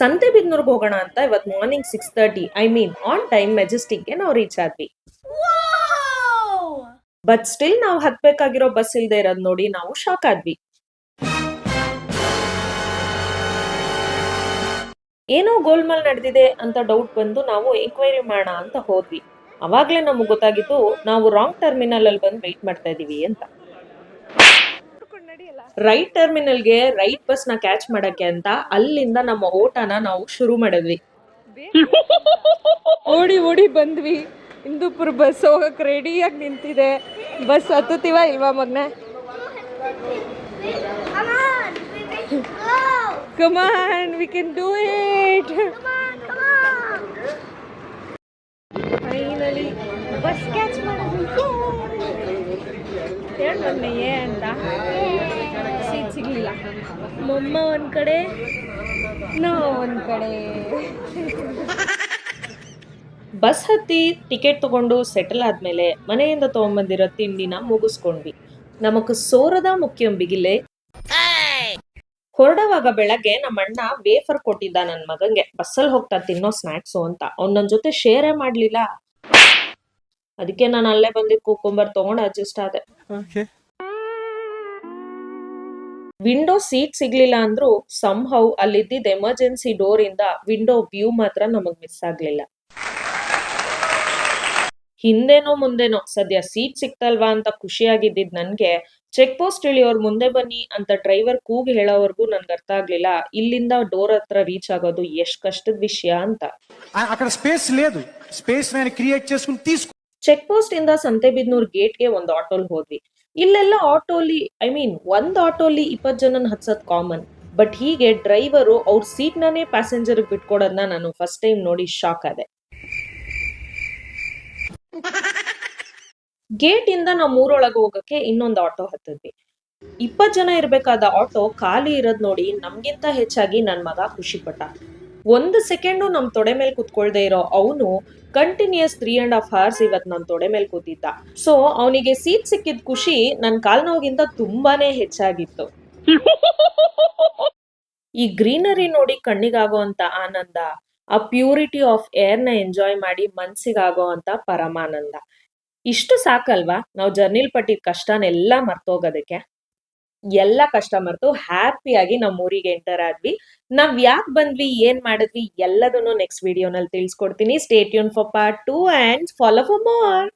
ಸಂತೆಬೆನ್ನೂರ್ಗೆ ಹೋಗೋಣ ಅಂತ ಇವತ್ತು morning 6:30 I mean on time ಮೆಜೆಸ್ಟಿಕ್ಗೆ ನಾವು ರೀಚ್ ಆದ್ವಿ. ಬಟ್ ಸ್ಟಿಲ್ ನಾವು ಹತ್ಬೇಕಾಗಿರೋ ಬಸ್ ಇಲ್ದೇ ಇರೋದ್ ನೋಡಿ ನಾವು ಶಾಕ್ ಆದ್ವಿ. ಏನೋ ಗೋಲ್ಮಾಲ್ ನಡೆದಿದೆ ಅಂತ ಡೌಟ್ ಬಂದು ನಾವು ಎಂಕ್ವೈರಿ ಮಾಡೋಣ ಅಂತ ಹೋದ್ವಿ. ಅವಾಗ್ಲೇ ನಮಗ್ ಗೊತ್ತಾಗಿತ್ತು ನಾವು ರಾಂಗ್ ಟರ್ಮಿನಲ್ ಅಲ್ಲಿ ಬಂದು ವೆಯ್ಟ್ ಮಾಡ್ತಾ ಇದೀವಿ ಅಂತ. ರೈಟ್ ಟರ್ಮಿನಲ್ಗೆ ರೈಟ್ ಬಸ್ ನ ಕ್ಯಾಚ್ ಮಾಡಕ್ಕೆ ಅಂತ ಅಲ್ಲಿಂದ ನಮ್ಮ ಓಟನ ನಾವು ಶುರು ಮಾಡಿದ್ವಿ. ಓಡಿ ಓಡಿ ಬಂದ್ವಿ. ಇಂದೂಪುರ ಬಸ್ ಹೋಗಕ್ ರೆಡಿಯಾಗಿ ನಿಂತಿದೆ. ಬಸ್ ಹತ್ತುತ್ತೀವ ಇಲ್ವಾ ಮಗ್ನೆ? Come on, we can do it. Finally, bus catch ಮಾಡಿದ್ವಿ. ಹೇಳ್ಬನ್ನಿ ಅಂತ ಸೀಟ್ ಸಿಗ್ಲಿಲ್ಲ. ಮೊಮ್ಮ ಒಂದ್ ಕಡೆ, ನಾವು ಒಂದ್ ಕಡೆ. ಬಸ್ ಹತ್ತಿ ಟಿಕೆಟ್ ತಗೊಂಡು ಸೆಟಲ್ ಆದ್ಮೇಲೆ ಮನೆಯಿಂದ ತಗೊಂಡ್ಬಂದಿರೋ ತಿಂಡಿನ ಮುಗಿಸ್ಕೊಂಡ್ವಿ. ನಮಕ್ ಸೋರದ ಮುಖ್ಯಂ ಬಿಗಿಲೆ. ಹೊರಡುವಾಗ ಬೆಳಗ್ಗೆ ನಮ್ಮ ಅಣ್ಣ ವೇಫರ್ ಕೊಟ್ಟಿದ್ದ ನನ್ ಮಗಂಗೆ, ಬಸ್ಸಲ್ಲಿ ಹೋಗ್ತಾ ತಿನ್ನೋ ಸ್ನಾಕ್ಸು ಅಂತ. ಅವ್ನ್ ನನ್ ಜೊತೆ ಶೇರೇ ಮಾಡ್ಲಿಲ್ಲ. ಅದಕ್ಕೆ ನಾನು ಅಲ್ಲೇ ಬಂದಿದ್ ಕುಕುಂಬರ್ ತಗೊಂಡ್ ಅಡ್ಜಸ್ಟ್ ಆದೆ. ವಿಂಡೋ ಸೀಟ್ ಸಿಗ್ಲಿಲ್ಲ ಅಂದ್ರೂ ಸಂಹೌ ಅಲ್ಲಿದ್ದಿದ್ ಎಮರ್ಜೆನ್ಸಿ ಡೋರ್ ಇಂದ ವಿಂಡೋ ವ್ಯೂ ಮಾತ್ರ ನಮಗ್ ಮಿಸ್ ಆಗ್ಲಿಲ್ಲ. ಹಿಂದೆನೋ ಮುಂದೆನೋ ಸದ್ಯ ಸೀಟ್ ಸಿಕ್ತಲ್ವಾ ಅಂತ ಖುಷಿಯಾಗಿದ್ದಿದ್ ನನ್ಗೆ ಚೆಕ್ ಪೋಸ್ಟ್ ಇಳಿಯೋರ್ ಮುಂದೆ ಬನ್ನಿ ಅಂತ ಡ್ರೈವರ್ ಕೂಗಿ ಹೇಳೋವರೆಗೂ ನನ್ಗೆ ಅರ್ಥ ಆಗ್ಲಿಲ್ಲ ಇಲ್ಲಿಂದ ಡೋರ್ ಹತ್ರ ರೀಚ್ ಆಗೋದು ಎಷ್ಟ್ ಕಷ್ಟದ ವಿಷಯ ಅಂತ. అక్కడ స్పేస్ లేదు, స్పేస్ నేను క్రియేట్ చేసుకుని తీసుకో. ಚೆಕ್ ಪೋಸ್ಟ್ ಇಂದ ಸಂತೆಬೆನ್ನೂರ್ ಗೇಟ್ಗೆ ಒಂದ್ ಆಟೋಲ್ ಹೋದ್ವಿ. ಇಲ್ಲೆಲ್ಲ ಆಟೋಲಿ ಒಂದ್ ಆಟೋಲಿ 20 ಜನನ್ ಹತ್ಸದ್ ಕಾಮನ್. ಬಟ್ ಹೀಗೆ ಡ್ರೈವರು ಅವ್ರ ಸೀಟ್ ನಾನೇ ಪ್ಯಾಸೆಂಜರ್ ಬಿಟ್ಕೊಡೋದನ್ನ ನಾನು ಫಸ್ಟ್ ಟೈಮ್ ನೋಡಿ ಶಾಕ್ ಆದೆ. ಗೇಟ್ ಇಂದ ನಾವು ಊರೊಳಗೆ ಹೋಗಕ್ಕೆ ಇನ್ನೊಂದು ಆಟೋ ಹತ್ತಿದ್ವಿ. 20 ಜನ ಇರ್ಬೇಕಾದ ಆಟೋ ಖಾಲಿ ಇರೋದ್ ನೋಡಿ ನಮ್ಗಿಂತ ಹೆಚ್ಚಾಗಿ ನನ್ ಮಗ ಖುಷಿ ಪಟ್ಟ. 1 ಸೆಕೆಂಡು ನಮ್ ತೊಡೆ ಮೇಲೆ ಕುತ್ಕೊಳ್ದೆ ಇರೋ ಅವನು ಕಂಟಿನ್ಯೂಸ್ 3.5 hours ಇವತ್ ನನ್ ತೊಡೆ ಮೇಲೆ ಕೂತಿದ್ದ. ಸೊ ಅವನಿಗೆ ಸೀಟ್ ಸಿಕ್ಕಿದ್ ಖುಷಿ ನನ್ ಕಾಲ್ ನೋವಿಗಿಂತ ತುಂಬಾನೇ ಹೆಚ್ಚಾಗಿತ್ತು. ಈ ಗ್ರೀನರಿ ನೋಡಿ ಕಣ್ಣಿಗಾಗೋ ಅಂತ ಆನಂದ, ಆ ಪ್ಯೂರಿಟಿ ಆಫ್ ಏರ್ ನ ಎಂಜಾಯ್ ಮಾಡಿ ಮನ್ಸಿಗಾಗೋ ಅಂತ ಪರಮಾನಂದ, ಇಷ್ಟು ಸಾಕಲ್ವಾ ನಾವು ಜರ್ನಿಲ್ ಪಟ್ಟಿದ ಕಷ್ಟನೆಲ್ಲ ಮರ್ತೋಗೋದಕ್ಕೆ. ಎಲ್ಲ ಕಷ್ಟ ಮರ್ತು ಹ್ಯಾಪಿಯಾಗಿ ನಮ್ಮ ಊರಿಗೆ ಎಂಟರ್ ಆದ್ವಿ. ನಾವ್ ಯಾಕೆ ಬಂದ್ವಿ, ಏನ್ ಮಾಡಿದ್ವಿ ಎಲ್ಲದನ್ನು ನೆಕ್ಸ್ಟ್ ವಿಡಿಯೋನಲ್ಲಿ ತಿಳಿಸ್ಕೊಡ್ತೀನಿ. Stay tune for part 2 and follow for more.